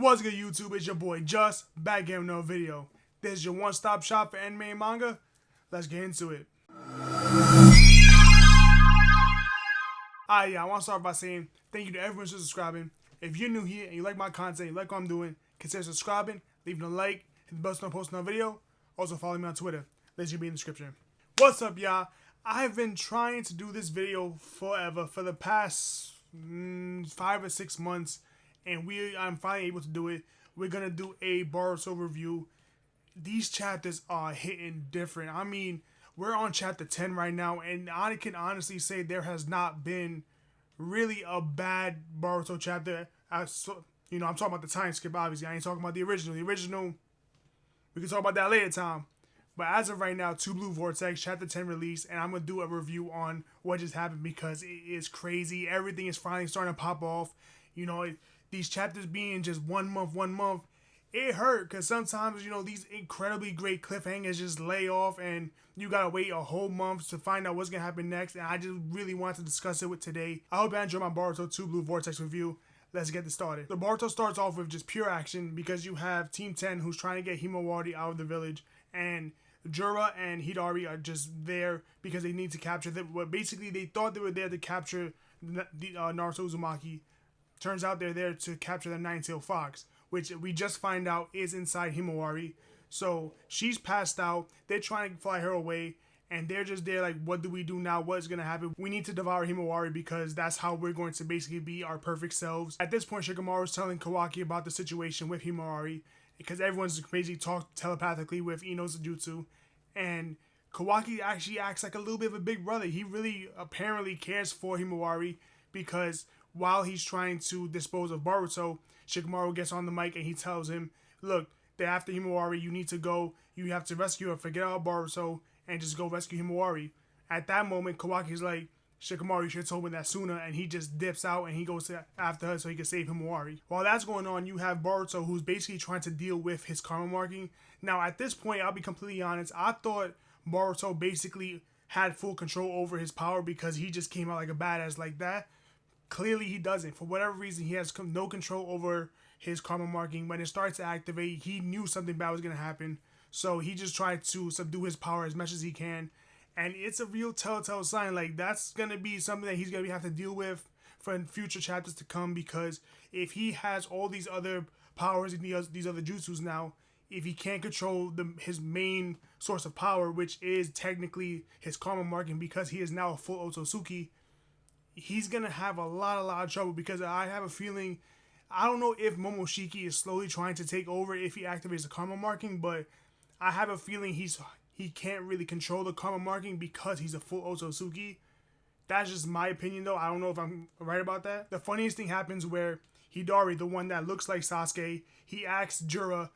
What's good, YouTube? It's your boy Just back again with another video. This is your one-stop shop for anime and manga. Let's get into it. I want to start by saying thank you to everyone who's subscribing. If you're new here and you like my content, you like what I'm doing, consider subscribing, leaving a like, hit the bell so I post another video. Also follow me on Twitter. Links will be in the description. What's up, y'all? I've been trying to do this video forever, for the past 5 or 6 months. And I'm finally able to do it. We're going to do a Boruto review. These chapters are hitting different. I mean, we're on chapter 10 right now. And I can honestly say there has not been really a bad Boruto chapter. I'm talking about the time skip, obviously. I ain't talking about the original. The original, we can talk about that later time. But as of right now, Two Blue Vortex, chapter 10 release. And I'm going to do a review on what just happened because it is crazy. Everything is finally starting to pop off. These chapters being just 1 month, it hurt because sometimes, these incredibly great cliffhangers just lay off and you gotta wait a whole month to find out what's gonna happen next. And I just really wanted to discuss it with today. I hope you enjoyed my Boruto 2 Blue Vortex review. Let's get this started. The Boruto starts off with just pure action because you have Team 10 who's trying to get Himawari out of the village, and Jura and Hidari are just there because they need to capture them. Well, basically, they thought they were there to capture Naruto Uzumaki. Turns out they're there to capture the Nine-Tailed Fox, which we just find out is inside Himawari. So she's passed out. They're trying to fly her away, and they're just there like, what do we do now? What's going to happen? We need to devour Himawari because that's how we're going to basically be our perfect selves. At this point, Shikamaru's telling Kawaki about the situation with Himawari because everyone's basically talked telepathically with Ino's jutsu, and Kawaki actually acts like a little bit of a big brother. He really apparently cares for Himawari because while he's trying to dispose of Boruto, Shikamaru gets on the mic and he tells him, look, they're after Himawari, you need to go, you have to rescue her, forget about Boruto, and just go rescue Himawari. At that moment, Kawaki's like, Shikamaru, you should have told me that sooner, and he just dips out and he goes after her so he can save Himawari. While that's going on, you have Boruto, who's basically trying to deal with his karma marking. Now, at this point, I'll be completely honest, I thought Boruto basically had full control over his power because he just came out like a badass like that. Clearly he doesn't. For whatever reason, he has no control over his karma marking. When it starts to activate, he knew something bad was going to happen. So he just tried to subdue his power as much as he can. And it's a real telltale sign. Like, that's going to be something that he's going to have to deal with for future chapters to come. Because if he has all these other powers and these other jutsus now, if he can't control his main source of power, which is technically his karma marking, because he is now a full Otsutsuki, he's going to have a lot of trouble because I have a feeling, I don't know if Momoshiki is slowly trying to take over if he activates the karma marking, but I have a feeling he can't really control the karma marking because he's a full Otsutsuki. That's just my opinion though. I don't know if I'm right about that. The funniest thing happens where Hidari, the one that looks like Sasuke, he asks Jura,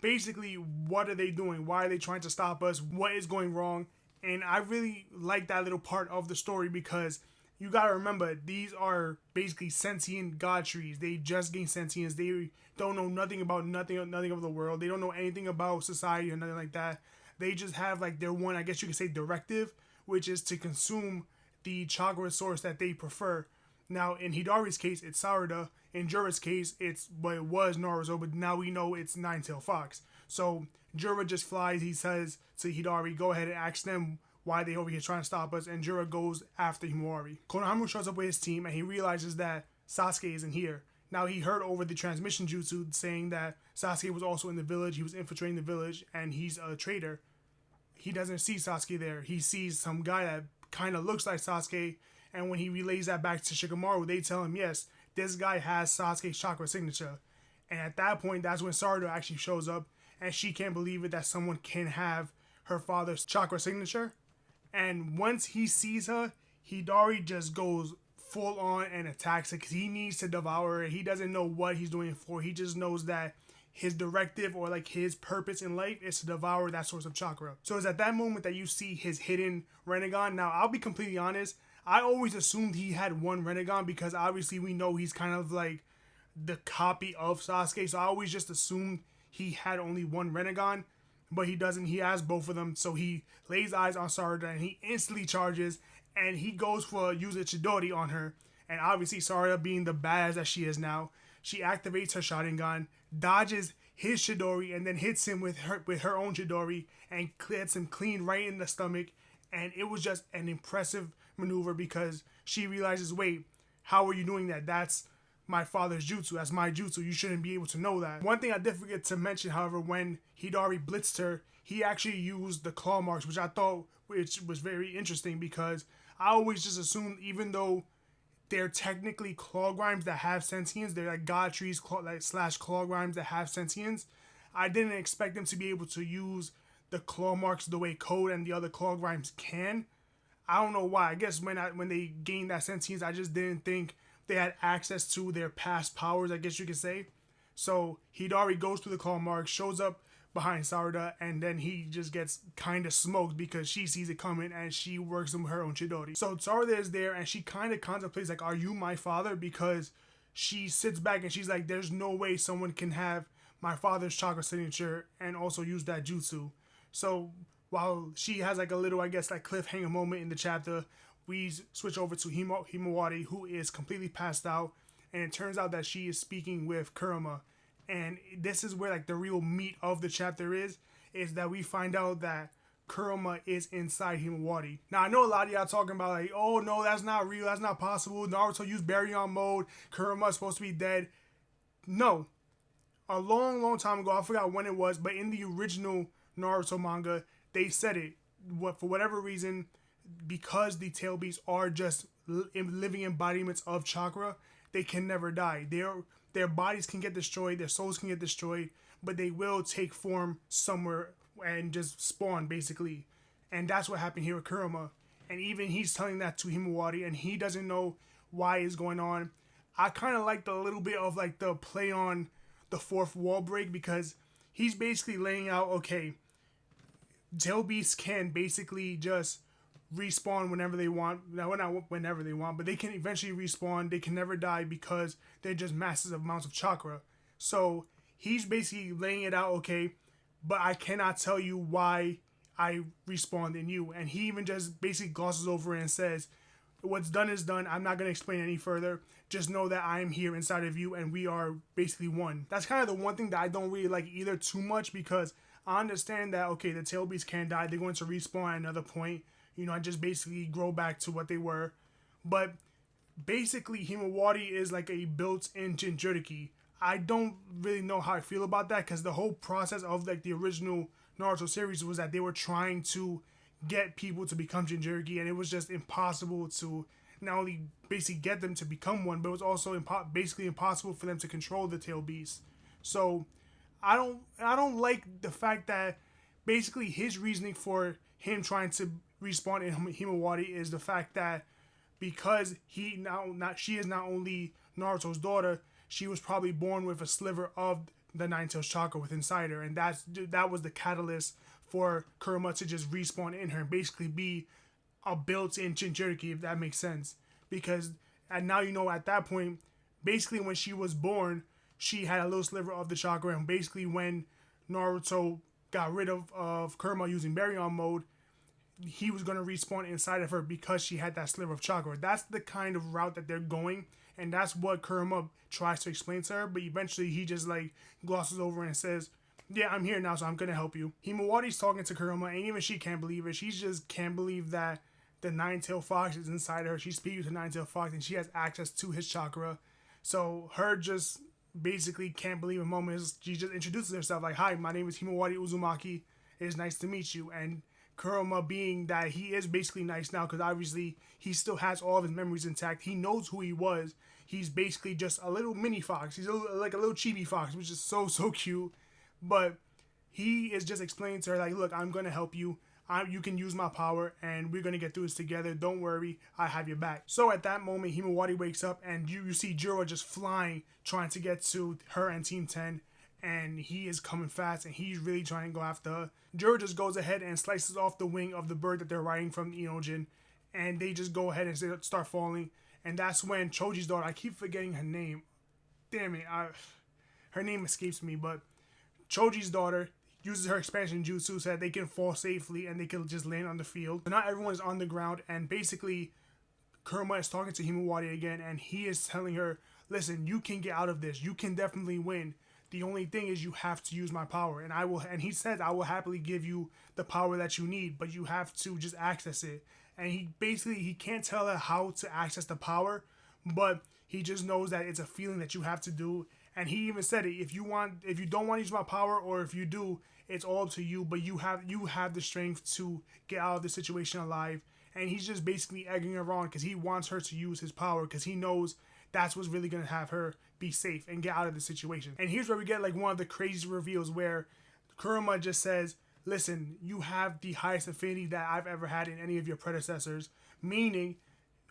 basically, what are they doing? Why are they trying to stop us? What is going wrong? And I really like that little part of the story because you gotta remember, these are basically sentient god trees. They just gain sentience. They don't know nothing about nothing of the world. They don't know anything about society or nothing like that. They just have like their one, I guess you could say, directive, which is to consume the chakra source that they prefer. Now, in Hidari's case, it's Sarada. In Jura's case, it was Naruto, but now we know it's Nine-Tailed Fox. So Jura just flies. He says to Hidari, go ahead and ask them why they over here trying to stop us, and Jura goes after Himawari. Konohamaru shows up with his team, and he realizes that Sasuke isn't here. Now, he heard over the transmission jutsu saying that Sasuke was also in the village, he was infiltrating the village, and he's a traitor. He doesn't see Sasuke there. He sees some guy that kind of looks like Sasuke, and when he relays that back to Shikamaru, they tell him, yes, this guy has Sasuke's chakra signature. And at that point, that's when Sarada actually shows up, and she can't believe it that someone can have her father's chakra signature. And once he sees her, Hidari just goes full on and attacks her because he needs to devour her. He doesn't know what he's doing it for. He just knows that his directive or like his purpose in life is to devour that source of chakra. So it's at that moment that you see his hidden Rinnegan. Now, I'll be completely honest. I always assumed he had one Rinnegan because obviously we know he's kind of like the copy of Sasuke. So I always just assumed he had only one Rinnegan. But he doesn't. He has both of them. So he lays eyes on Sarada and he instantly charges and he goes for use a Chidori on her. And obviously Sarada, being the badass that she is now, She activates her Sharingan, dodges his Chidori, and then hits him with her own Chidori and hits him clean right in the stomach. And it was just an impressive maneuver because she realizes, wait, how are you doing that? That's my father's jutsu. That's my jutsu. You shouldn't be able to know that. One thing I did forget to mention, however, when Hidari blitzed her, he actually used the claw marks, which I thought was very interesting because I always just assumed, even though they're technically claw grimes that have sentience, they're like god trees slash claw grimes that have sentience, I didn't expect them to be able to use the claw marks the way Code and the other claw grimes can. I don't know why. I guess when they gained that sentience, I just didn't think they had access to their past powers, I guess you could say. So Hidari goes through the claw marks, shows up behind Sarada, and then he just gets kind of smoked because she sees it coming and she works with her own Chidori. So Sarada is there and she kind of contemplates, like, are you my father? Because she sits back and she's like, there's no way someone can have my father's chakra signature and also use that jutsu. So while she has like a little, I guess, like cliffhanger moment in the chapter, we switch over to Himawari, who is completely passed out, and it turns out that she is speaking with Kurama. And this is where like the real meat of the chapter is that we find out that Kurama is inside Himawari. Now I know a lot of y'all talking about like, oh no, that's not real, that's not possible. Naruto used Baryon mode, Kurama is supposed to be dead. No. A long time ago, I forgot when it was, but in the original Naruto manga, they said it. For whatever reason, because the tail beasts are just living embodiments of chakra, they can never die. Their bodies can get destroyed, their souls can get destroyed, but they will take form somewhere and just spawn, basically. And that's what happened here with Kurama. And even he's telling that to Himawari, and he doesn't know why it's going on. I kind of liked a little bit of like the play on the fourth wall break, because he's basically laying out, okay, tail beasts can basically just respawn whenever they want. Now, not whenever they want, but they can eventually respawn. They can never die because they're just massive amounts of chakra. So he's basically laying it out, okay, but I cannot tell you why I respawned in you. And he even just basically glosses over it and says, what's done is done. I'm not going to explain any further. Just know that I am here inside of you and we are basically one. That's kind of the one thing that I don't really like either too much, because I understand that, okay, the tail beasts can die. They're going to respawn at another point. You know, I just basically grow back to what they were. But basically, Himawari is like a built-in Jinchuriki. I don't really know how I feel about that, because the whole process of like the original Naruto series was that they were trying to get people to become Jinchuriki, and it was just impossible to not only basically get them to become one, but it was also basically impossible for them to control the tail beast. So I don't like the fact that basically his reasoning for him trying to respawn in Himawari is the fact that because she is not only Naruto's daughter, she was probably born with a sliver of the Nine-Tails chakra within inside her, and that was the catalyst for Kurama to just respawn in her and basically be a built-in Jinchuriki, if that makes sense. Because and now you know at that point, basically when she was born, she had a little sliver of the chakra, and basically when Naruto got rid of Kurama using Baryon mode, he was going to respawn inside of her because she had that sliver of chakra. That's the kind of route that they're going, and that's what Kurama tries to explain to her, but eventually he just like glosses over and says, yeah, I'm here now, so I'm going to help you. Himawari's talking to Kurama, and even she can't believe it. She just can't believe that the Nine-Tailed Fox is inside her. She's speaking to the Nine-Tailed Fox, and she has access to his chakra. So her just basically can't believe a moment. She just introduces herself like, hi, my name is Himawari Uzumaki. It is nice to meet you. And Kurama, being that he is basically nice now, because obviously he still has all of his memories intact. He knows who he was. He's basically just a little mini fox. He's like a little chibi fox, which is so cute. But he is just explaining to her, like, look, I'm going to help you. You can use my power, and we're going to get through this together. Don't worry, I have your back. So at that moment, Himawari wakes up, and you see Jiro just flying, trying to get to her and Team 10. And he is coming fast, and he's really trying to go after her. Jiro just goes ahead and slices off the wing of the bird that they're riding from Inojin, and they just go ahead and start falling. And that's when Choji's daughter, I keep forgetting her name. Damn it, her name escapes me, but Choji's daughter uses her expansion jutsu so that they can fall safely and they can just land on the field. So now everyone is on the ground, and basically Kurama is talking to Himawari again, and he is telling her, listen, you can get out of this. You can definitely win. The only thing is you have to use my power, and I will. And he says I will happily give you the power that you need, but you have to just access it. And he can't tell her how to access the power, but he just knows that it's a feeling that you have to do. And he even said it: if you don't want to use my power, or if you do, it's all up to you. But you have the strength to get out of the situation alive. And he's just basically egging her on because he wants her to use his power because he knows that's what's really going to have her be safe and get out of the situation. And here's where we get like one of the craziest reveals where Kurama just says, listen, you have the highest affinity that I've ever had in any of your predecessors. Meaning,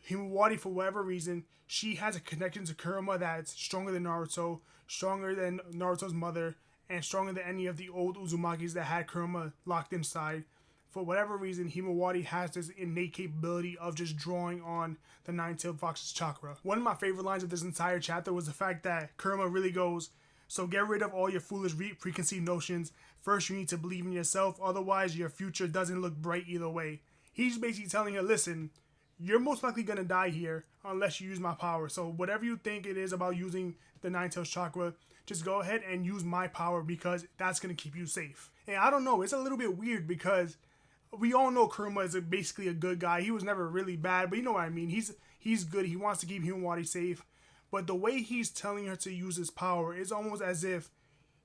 Himawari, for whatever reason, she has a connection to Kurama that's stronger than Naruto, stronger than Naruto's mother, and stronger than any of the old Uzumakis that had Kurama locked inside. For whatever reason, Himawari has this innate capability of just drawing on the Nine-Tailed Fox's chakra. One of my favorite lines of this entire chapter was the fact that Kurama really goes, so get rid of all your foolish preconceived notions. First, you need to believe in yourself, otherwise your future doesn't look bright either way. He's basically telling her, listen, you're most likely going to die here unless you use my power. So whatever you think it is about using the Nine-Tailed chakra, just go ahead and use my power because that's going to keep you safe. And I don't know, it's a little bit weird because we all know Kurama is basically a good guy. He was never really bad, but you know what I mean. He's good. He wants to keep Himawari safe. But the way he's telling her to use his power is almost as if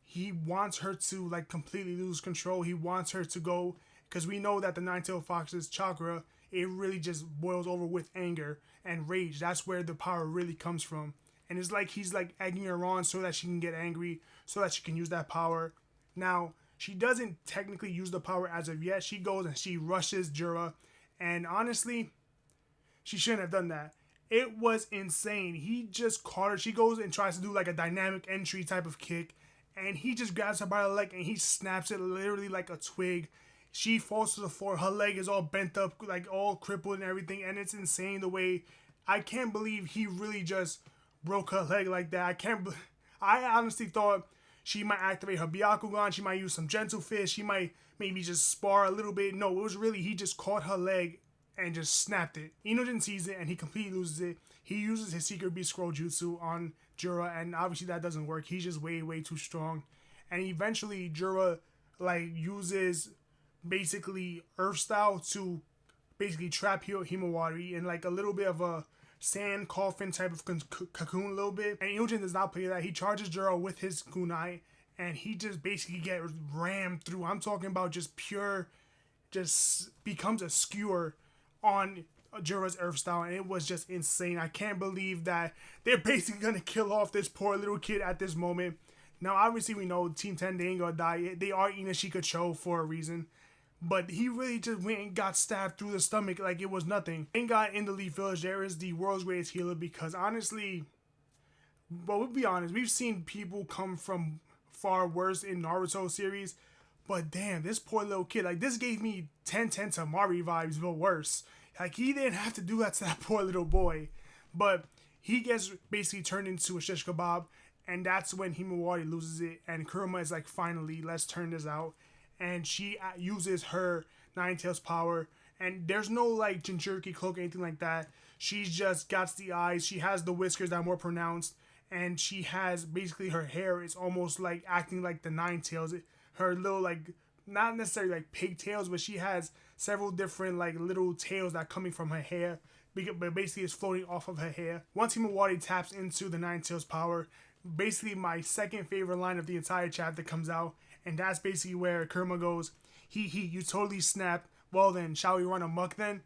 he wants her to like completely lose control. He wants her to go, because we know that the Nine-Tailed Fox's chakra, it really just boils over with anger and rage. That's where the power really comes from. And it's like he's like egging her on so that she can get angry, so that she can use that power. Now, she doesn't technically use the power as of yet. She goes and she rushes Jura. And honestly, she shouldn't have done that. It was insane. He just caught her. She goes and tries to do like a dynamic entry type of kick. And he just grabs her by the leg and he snaps it literally like a twig. She falls to the floor. Her leg is all bent up, like all crippled and everything. And it's insane the way, I can't believe he really just broke her leg like that. I honestly thought she might activate her Byakugan. She might use some Gentle Fist. She might maybe just spar a little bit. No, it was really, he just caught her leg and just snapped it. Inojin sees it and he completely loses it. He uses his Secret Beast Scroll Jutsu on Jura, and obviously that doesn't work. He's just way, way too strong. And eventually Jura like uses basically Earth Style to basically trap Himawari in like a little bit of a sand coffin type of cocoon a little bit. And Inojin does not play that. He charges Juro with his kunai and he just basically gets rammed through. I'm talking about just pure, just becomes a skewer on Juro's Earth Style, and it was just insane. I can't believe that they're basically gonna kill off this poor little kid at this moment. Now obviously we know Team 10, they ain't gonna die. They are Inashika Cho for a reason. But he really just went and got stabbed through the stomach like it was nothing. Thank God in the Leaf Village there is the world's greatest healer, because honestly, but we'll be honest, we've seen people come from far worse in Naruto series. But damn, this poor little kid, like this gave me 10-10 Tamari vibes, but worse. Like he didn't have to do that to that poor little boy. But he gets basically turned into a shish kebab, and that's when Himawari loses it. And Kurama is like, finally, let's turn this out. And she uses her Nine-Tails power. And there's no like Jinchuriki cloak or anything like that. She's just got the eyes. She has the whiskers that are more pronounced. And she has basically her hair is almost like acting like the Nine-Tails. Her little like, not necessarily like pigtails, but she has several different like little tails that are coming from her hair. But basically it's floating off of her hair. Once Himawari taps into the Nine-Tails power, basically my second favorite line of the entire chapter comes out. And that's basically where Kurama goes, you totally snapped. Well then, shall we run amok then?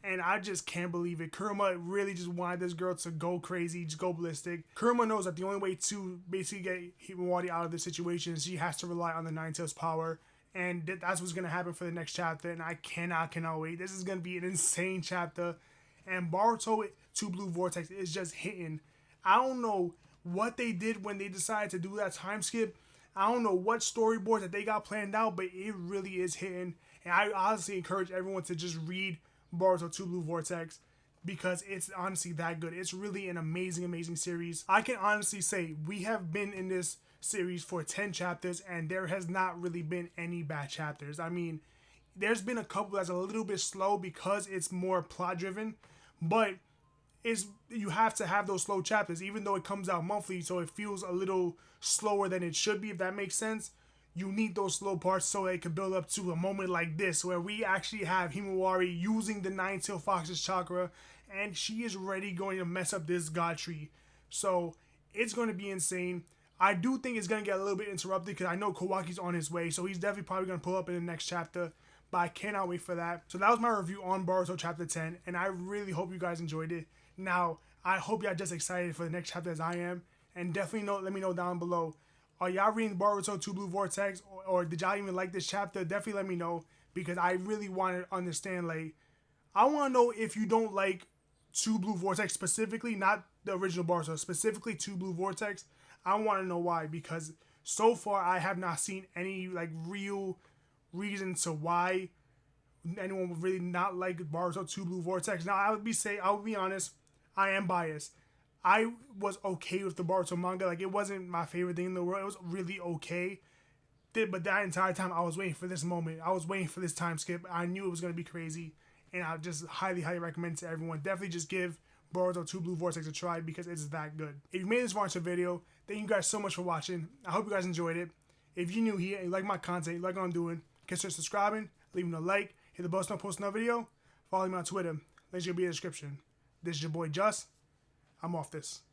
And I just can't believe it. Kurama really just wanted this girl to go crazy, just go ballistic. Kurama knows that the only way to basically get Himawari out of this situation is she has to rely on the Nine-Tails power. And that's what's going to happen for the next chapter. And I cannot wait. This is going to be an insane chapter. And Boruto 2 Blue Vortex is just hitting. I don't know what they did when they decided to do that time skip. I don't know what storyboard that they got planned out, but it really is hitting. And I honestly encourage everyone to just read Boruto 2 Blue Vortex, because it's honestly that good. It's really an amazing, amazing series. I can honestly say we have been in this series for 10 chapters and there has not really been any bad chapters. I mean, there's been a couple that's a little bit slow because it's more plot driven, but is you have to have those slow chapters, even though it comes out monthly, so it feels a little slower than it should be, if that makes sense. You need those slow parts so it can build up to a moment like this where we actually have Himawari using the Nine-Tailed Fox's chakra, and she is ready going to mess up this god tree. So it's going to be insane. I do think it's going to get a little bit interrupted because I know Kawaki's on his way, so he's definitely probably going to pull up in the next chapter, but I cannot wait for that. So that was my review on Boruto Chapter 10, and I really hope you guys enjoyed it. Now, I hope y'all just excited for the next chapter as I am, and definitely let me know down below. Are y'all reading Boruto 2 Blue Vortex, or did y'all even like this chapter? Definitely let me know, because I really want to understand, like, I want to know if you don't like 2 Blue Vortex specifically, not the original Boruto, specifically 2 Blue Vortex. I want to know why, because so far I have not seen any, like, real reason to why anyone would really not like Boruto 2 Blue Vortex. Now, I would be honest, I am biased. I was okay with the Boruto manga. Like, it wasn't my favorite thing in the world. It was really okay. But that entire time, I was waiting for this moment. I was waiting for this time skip. I knew it was going to be crazy. And I just highly, highly recommend it to everyone. Definitely just give Boruto 2 Blue Vortex a try because it's that good. If you made this far into the video, thank you guys so much for watching. I hope you guys enjoyed it. If you're new here and you like my content, you like what I'm doing, consider subscribing, leaving a like, hit the bell so I don't post another video, follow me on Twitter. Links will be in the description. This is your boy Just. I'm off this.